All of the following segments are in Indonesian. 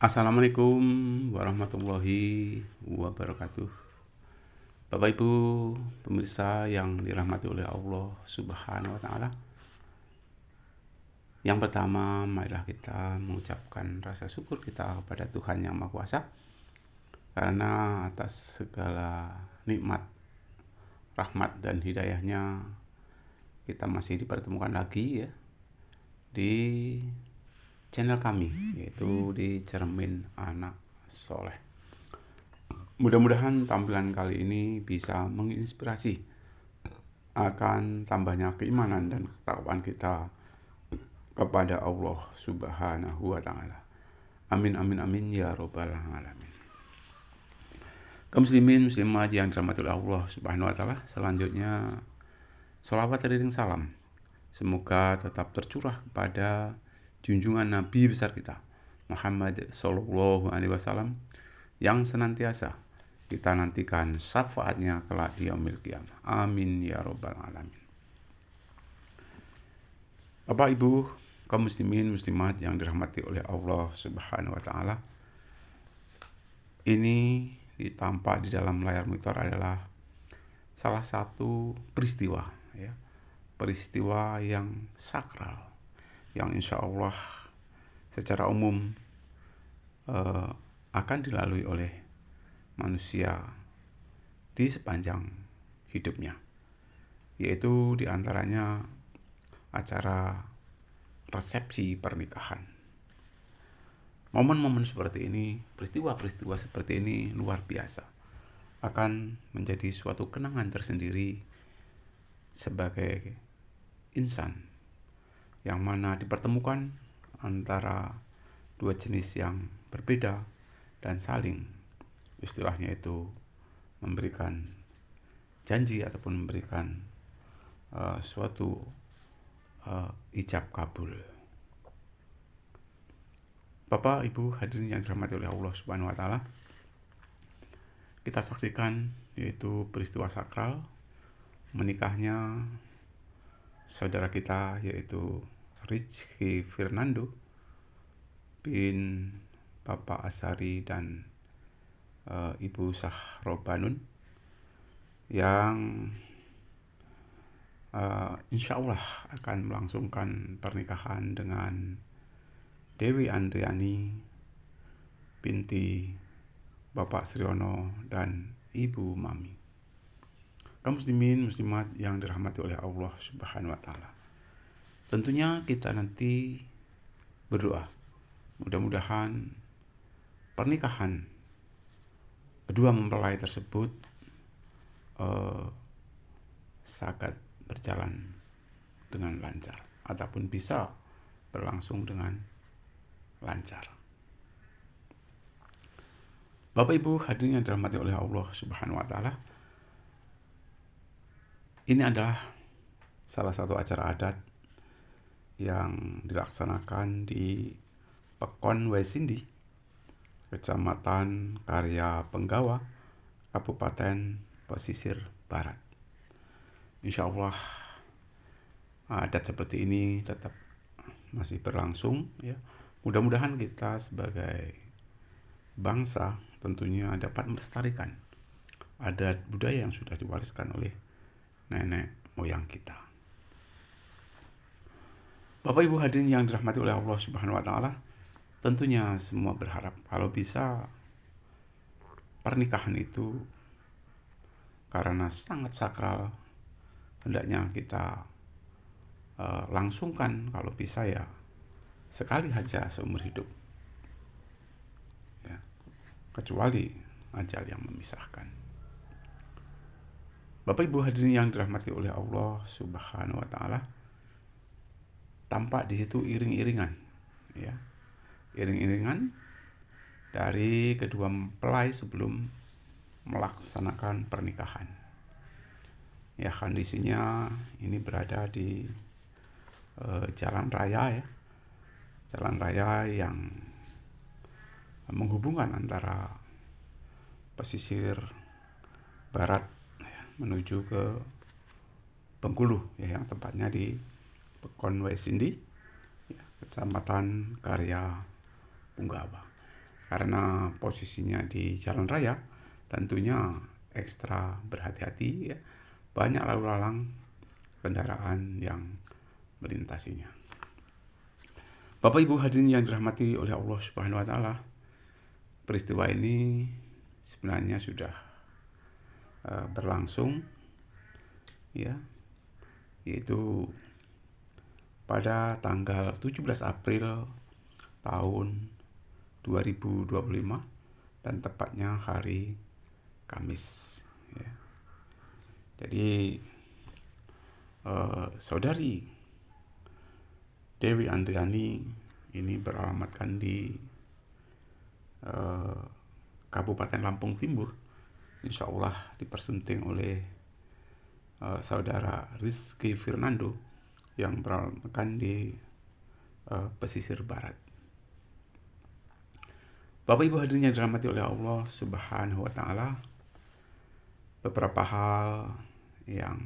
Assalamualaikum warahmatullahi wabarakatuh. Bapak Ibu pemirsa yang dirahmati oleh Allah Subhanahu wa taala. Yang pertama, marilah kita mengucapkan rasa syukur kita kepada Tuhan Yang Maha Kuasa karena atas segala nikmat, rahmat dan hidayahnya kita masih dipertemukan lagi ya di channel kami, yaitu di Cermin Anak Soleh. Mudah-mudahan tampilan kali ini bisa menginspirasi akan tambahnya keimanan dan ketakwaan kita kepada Allah Subhanahu wa taala. Amin amin amin ya rabbal alamin. Kaum muslimin muslimat yang dirahmati oleh Allah Subhanahu wa taala, selanjutnya sholawat dan salam semoga tetap tercurah kepada junjungan Nabi besar kita Muhammad sallallahu alaihi wasallam yang senantiasa kita nantikan syafaatnya kelak di yaumil qiyamah. Amin ya rabbal alamin. Bapak Ibu kaum muslimin muslimat yang dirahmati oleh Allah Subhanahu wa taala, ini ditampak di dalam layar monitor adalah salah satu peristiwa ya, peristiwa yang sakral yang insya Allah secara umum akan dilalui oleh manusia di sepanjang hidupnya, yaitu diantaranya acara resepsi pernikahan. Momen-momen seperti ini, peristiwa-peristiwa seperti ini luar biasa, akan menjadi suatu kenangan tersendiri sebagai insan yang mana dipertemukan antara dua jenis yang berbeda dan saling istilahnya itu memberikan janji ataupun memberikan suatu ijab kabul. Bapak Ibu hadirin yang dirahmati oleh Allah Subhanahu wa taala, kita saksikan yaitu peristiwa sakral menikahnya saudara kita yaitu Rizky Fernando bin Bapak Asari dan Ibu Sahrobanun yang insya Allah akan melangsungkan pernikahan dengan Dewi Andriani binti Bapak Sriono dan Ibu Mami. Kaum muslimin muslimat yang dirahmati oleh Allah Subhanahu wa taala, tentunya kita nanti berdoa mudah-mudahan pernikahan kedua mempelai tersebut sangat berjalan dengan lancar ataupun bisa berlangsung dengan lancar. Bapak Ibu hadirin yang dirahmati oleh Allah Subhanahu wa taala, ini adalah salah satu acara adat yang dilaksanakan di Pekon Waisindi, Kecamatan Karya Penggawa, Kabupaten Pesisir Barat. Insya Allah adat seperti ini tetap masih berlangsung ya. Mudah-mudahan kita sebagai bangsa tentunya dapat melestarikan adat budaya yang sudah diwariskan oleh nenek moyang kita. Bapak Ibu hadirin yang dirahmati oleh Allah Subhanahu wa taala, tentunya semua berharap kalau bisa pernikahan itu karena sangat sakral, hendaknya kita langsungkan kalau bisa ya sekali saja seumur hidup ya, kecuali ajal yang memisahkan. Bapak Ibu hadirin yang dirahmati oleh Allah Subhanahu wa taala, tampak di situ iring-iringan ya, iring-iringan dari kedua mempelai sebelum melaksanakan pernikahan. Ya, kondisinya ini berada di jalan raya ya, jalan raya yang menghubungkan antara pesisir barat ya, menuju ke Bengkulu ya, yang tempatnya di Pekon Waisindi ya, Kecamatan Karya Penggawa. karena posisinya di jalan raya, tentunya ekstra berhati-hati ya. Banyak lalu lalang kendaraan yang melintasinya. Bapak Ibu hadirin yang dirahmati oleh Allah Subhanahu wa taala, peristiwa ini sebenarnya sudah berlangsung ya, yaitu pada tanggal 17 April tahun 2025 dan tepatnya hari Kamis ya. Jadi saudari Dewi Andriani ini beralamatkan di Kabupaten Lampung Timur, insya Allah dipersunting oleh saudara Rizky Fernando yang beralamatkan di pesisir barat. Bapak Ibu hadirin yang dirahmati oleh Allah Subhanahu wa taala, beberapa hal yang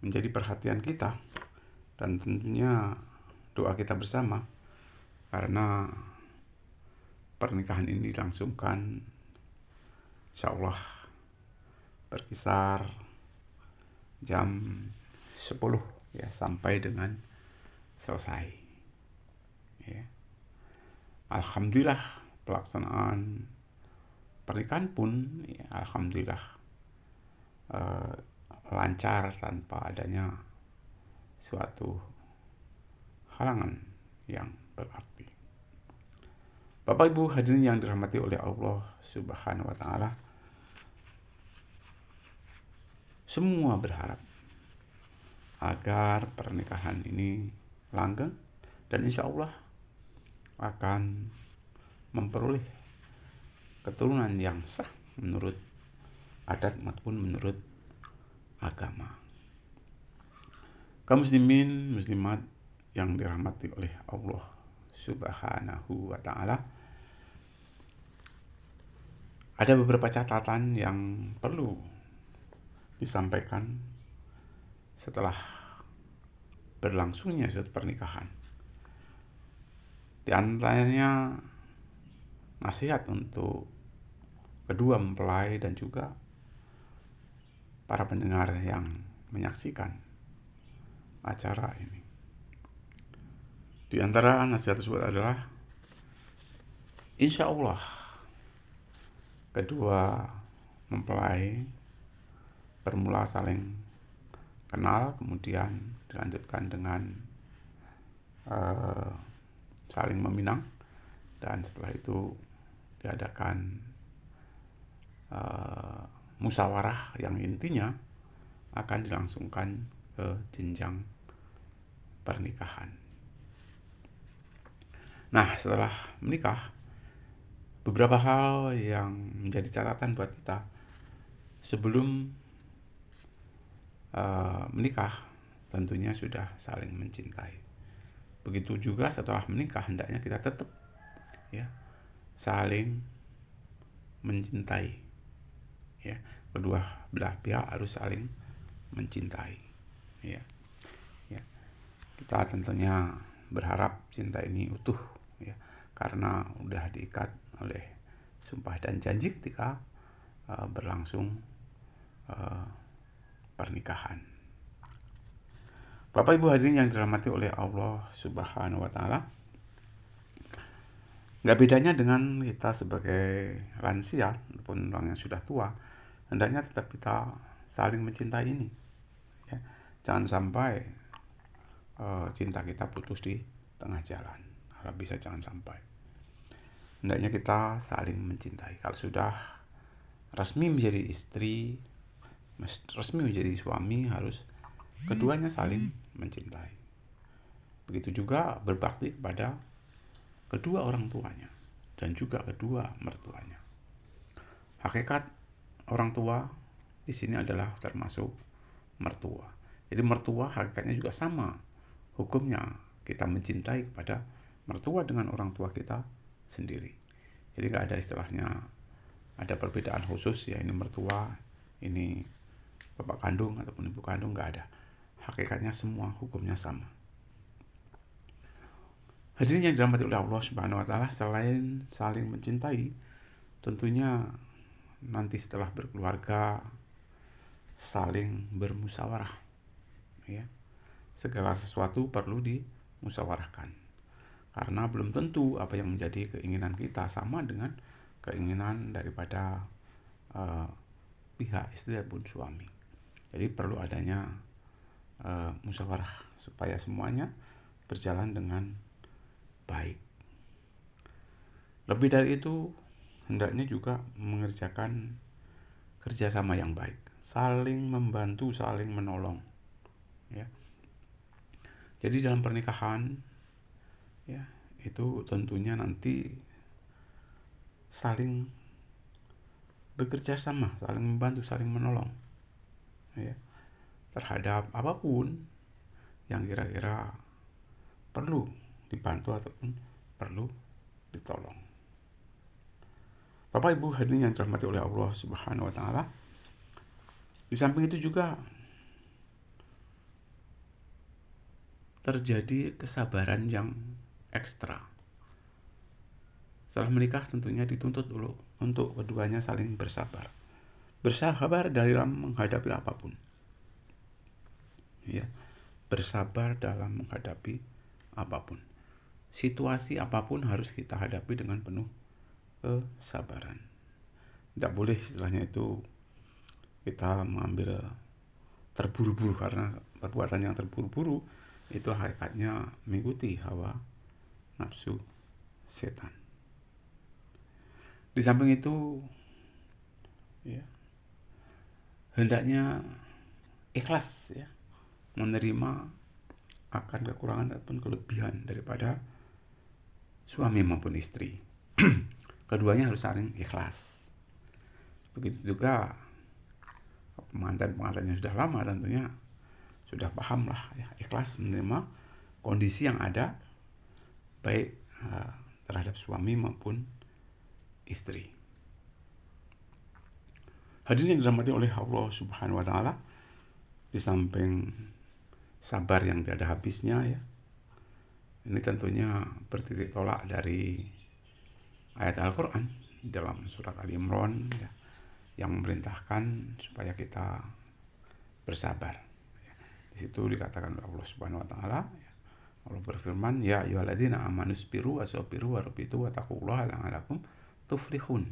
menjadi perhatian kita dan tentunya doa kita bersama, karena pernikahan ini dilangsungkan insya Allah berkisar jam 10 ya sampai dengan selesai ya. Alhamdulillah pelaksanaan pernikahan pun ya, alhamdulillah lancar tanpa adanya suatu halangan yang berarti. Bapak Ibu hadirin yang dirahmati oleh Allah Subhanahu wa taala, semua berharap agar pernikahan ini langgeng dan insya Allah akan memperoleh keturunan yang sah menurut adat maupun menurut agama. Kaum muslimin muslimat yang dirahmati oleh Allah Subhanahu wa taala, ada beberapa catatan yang perlu disampaikan setelah berlangsungnya suatu pernikahan. Di antaranya nasihat untuk kedua mempelai dan juga para pendengar yang menyaksikan acara ini. Di antara nasihat tersebut adalah insya Allah kedua mempelai bermula saling kenal, kemudian dilanjutkan dengan saling meminang, dan setelah itu diadakan musyawarah yang intinya akan dilangsungkan ke jenjang pernikahan. Nah, setelah menikah, beberapa hal yang menjadi catatan buat kita sebelum menikah tentunya sudah saling mencintai. Begitu juga setelah menikah, hendaknya kita tetap ya saling mencintai ya. Kedua belah pihak harus saling mencintai ya. Kita tentunya berharap cinta ini utuh ya, karena udah diikat oleh sumpah dan janji ketika berlangsung pernikahan. Bapak Ibu hadirin yang dirahmati oleh Allah Subhanahu wa taala, nggak bedanya dengan kita sebagai lansia ataupun orang yang sudah tua, hendaknya tetap kita saling mencintai ini ya. Jangan sampai cinta kita putus di tengah jalan. Kalau bisa jangan sampai. Hendaknya kita saling mencintai. Kalau sudah resmi menjadi istri, resmi menjadi suami, harus keduanya saling mencintai. Begitu juga berbakti kepada kedua orang tuanya dan juga kedua mertuanya. Hakikat orang tua di sini adalah termasuk mertua. Jadi mertua hakikatnya juga sama hukumnya, kita mencintai kepada mertua dengan orang tua kita sendiri. Jadi nggak ada istilahnya ada perbedaan khusus ya, ini mertua, ini bapak kandung ataupun ibu kandung, nggak ada. Hakikatnya semua hukumnya sama. Hadirin yang dirahmati oleh Allah Subhanahu wa taala, selain saling mencintai, tentunya nanti setelah berkeluarga saling bermusyawarah, ya. Segala sesuatu perlu dimusyawarahkan. Karena belum tentu apa yang menjadi keinginan kita sama dengan keinginan daripada uh, pihak istri ataupun suami. Jadi perlu adanya musyawarah supaya semuanya berjalan dengan baik. Lebih dari itu, hendaknya juga mengerjakan kerjasama yang baik, saling membantu, saling menolong, ya. Jadi dalam pernikahan, ya, itu tentunya nanti saling bekerja sama, saling membantu, saling menolong, ya, terhadap apapun yang kira-kira perlu dibantu ataupun perlu ditolong. Bapak Ibu hadirin yang dirahmati oleh Allah Subhanahu wa taala, di samping itu juga terjadi kesabaran yang ekstra. Setelah menikah tentunya dituntut dulu untuk keduanya saling bersabar. Bersabar dalam menghadapi apapun. Ya, bersabar dalam menghadapi apapun. Situasi apapun harus kita hadapi dengan penuh kesabaran. Tidak boleh istilahnya itu kita mengambil terburu-buru, karena perbuatan yang terburu-buru itu hakikatnya mengikuti hawa nafsu setan. Di samping itu, ya, hendaknya ikhlas, ya, menerima akan kekurangan ataupun kelebihan daripada suami maupun istri. Keduanya harus saling ikhlas. Begitu juga pengantin-pengantin yang sudah lama tentunya sudah paham lah, ya, ikhlas menerima kondisi yang ada baik terhadap suami maupun istri. Hadirin yang dirahmati oleh Allah Subhanahu wa taala, di samping sabar yang tiada habisnya, ya, ini tentunya bertitik tolak dari ayat Al-Quran dalam surat Ali Imran, ya, yang memerintahkan supaya kita bersabar. Ya, di situ dikatakan oleh Allah Subhanahu wa taala, ya, Allah berfirman, ya ayyuhalladzina amanu sabiru wasabiru warabitu wattaqullaha la'allakum tuflihun.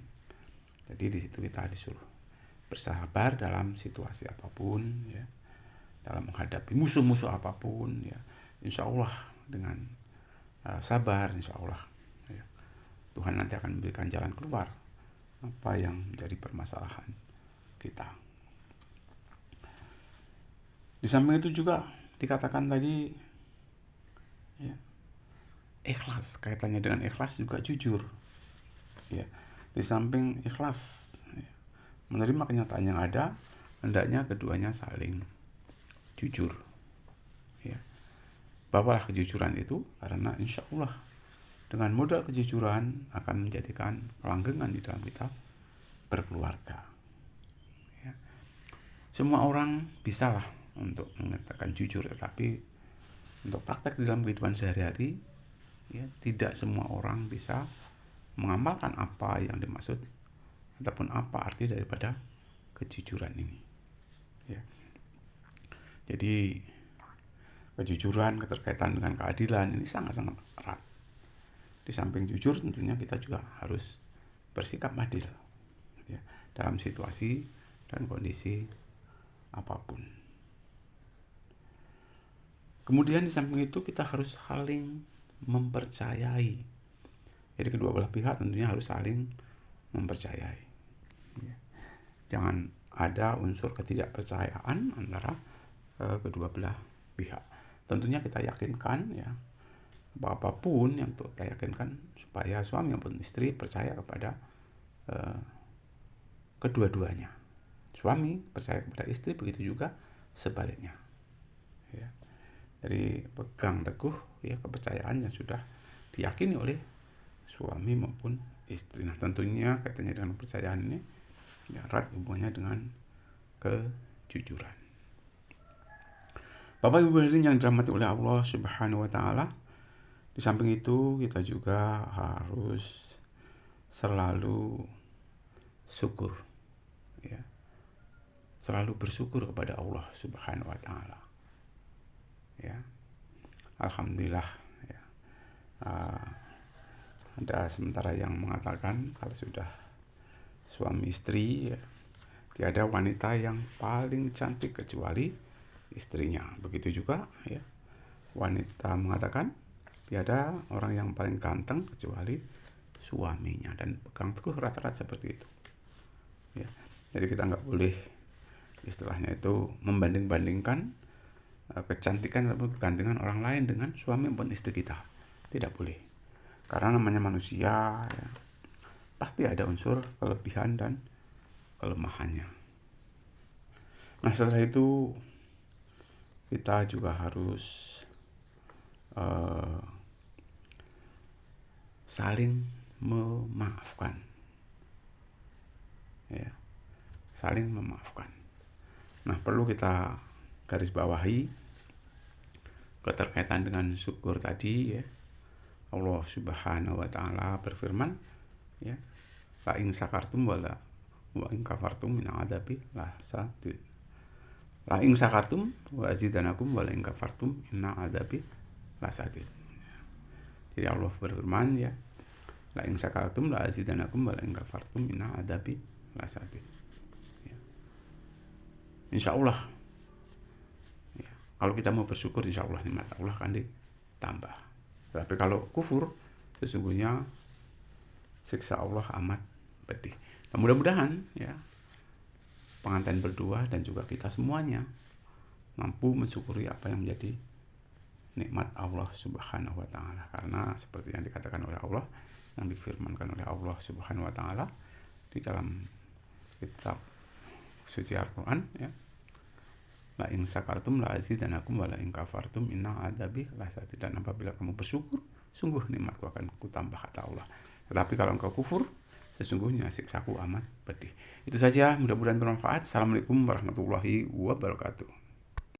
Jadi di situ kita disuruh bersabar dalam situasi apapun, ya, dalam menghadapi musuh-musuh apapun, ya. Insya Allah dengan sabar, insya Allah, ya, Tuhan nanti akan memberikan jalan keluar apa yang menjadi permasalahan kita. Di samping itu juga dikatakan tadi, ya, ikhlas, kaitannya dengan ikhlas juga jujur, ya. Di samping ikhlas, ya, menerima kenyataan yang ada, hendaknya keduanya saling jujur, ya. Bawalah kejujuran itu, karena insya Allah dengan modal kejujuran akan menjadikan kelanggengan di dalam kita berkeluarga, ya. Semua orang bisalah untuk mengatakan jujur, tetapi untuk praktek dalam kehidupan sehari-hari, ya, tidak semua orang bisa mengamalkan apa yang dimaksud ataupun apa arti daripada kejujuran ini, ya. Jadi kejujuran, keterkaitan dengan keadilan ini sangat-sangat erat. Di samping jujur tentunya kita juga harus bersikap adil, ya, dalam situasi dan kondisi apapun. Kemudian di samping itu kita harus saling mempercayai. Jadi kedua belah pihak tentunya harus saling mempercayai, ya. Jangan ada unsur ketidakpercayaan antara kedua belah pihak. Tentunya kita yakinkan, ya, apapun yang kita yakinkan supaya suami maupun istri percaya kepada kedua-duanya. Suami percaya kepada istri, begitu juga sebaliknya, ya. Jadi pegang teguh, ya, kepercayaan yang sudah diyakini oleh suami maupun istri. Nah tentunya kaitannya dengan kepercayaan ini, ya, erat hubungannya dengan kejujuran. Bapak Ibu hadirin yang dirahmati oleh Allah Subhanahu wa taala, Di samping itu kita juga harus selalu syukur, ya, selalu bersyukur kepada Allah Subhanahu wa taala. Ya. Alhamdulillah, ya. Ada sementara yang mengatakan kalau sudah suami istri, ya, tiada wanita yang paling cantik kecuali istrinya. Begitu juga, ya, wanita mengatakan tiada orang yang paling ganteng kecuali suaminya, dan pegang teguh rata-rata seperti itu. Ya. Jadi kita nggak boleh istilahnya itu membanding-bandingkan kecantikan atau kegantengan orang lain dengan suami maupun istri kita. Tidak boleh. Karena namanya manusia, ya, pasti ada unsur kelebihan dan kelemahannya. Nah, setelah itu kita juga harus saling memaafkan, ya, saling memaafkan. Nah, perlu kita garis bawahi keterkaitan dengan syukur tadi, ya. Allah Subhanahu wa taala berfirman, ya, la in sakartum wala wa in kafartum min adabi la sadid. La in sakartum wa azidanakum wa la in kafartum inna adabi la sadid. Jadi Allah berfirman, ya, la in sakartum la azidanakum wa la in kafartum inna adabi la sadid. Ya. Insyaallah, ya, kalau kita mau bersyukur, insyaallah nikmat Allah akan ditambah. Tapi kalau kufur, sesungguhnya siksa Allah amat pedih. Nah, mudah-mudahan, ya, pengantin berdua dan juga kita semuanya mampu mensyukuri apa yang menjadi nikmat Allah Subhanahu wa taala. Karena seperti yang dikatakan oleh Allah, yang difirmankan oleh Allah Subhanahu wa taala di dalam kitab suci Al-Qur'an, ya. La in sakartum la azidanakum wa la in kafartum inna adabi lasadid. Dan apabila kamu bersyukur, sungguh nikmatku akan kutambah, kata Allah. Tetapi kalau engkau kufur, sesungguhnya siksaku amat pedih. Itu saja, mudah-mudahan bermanfaat. Assalamualaikum warahmatullahi wabarakatuh.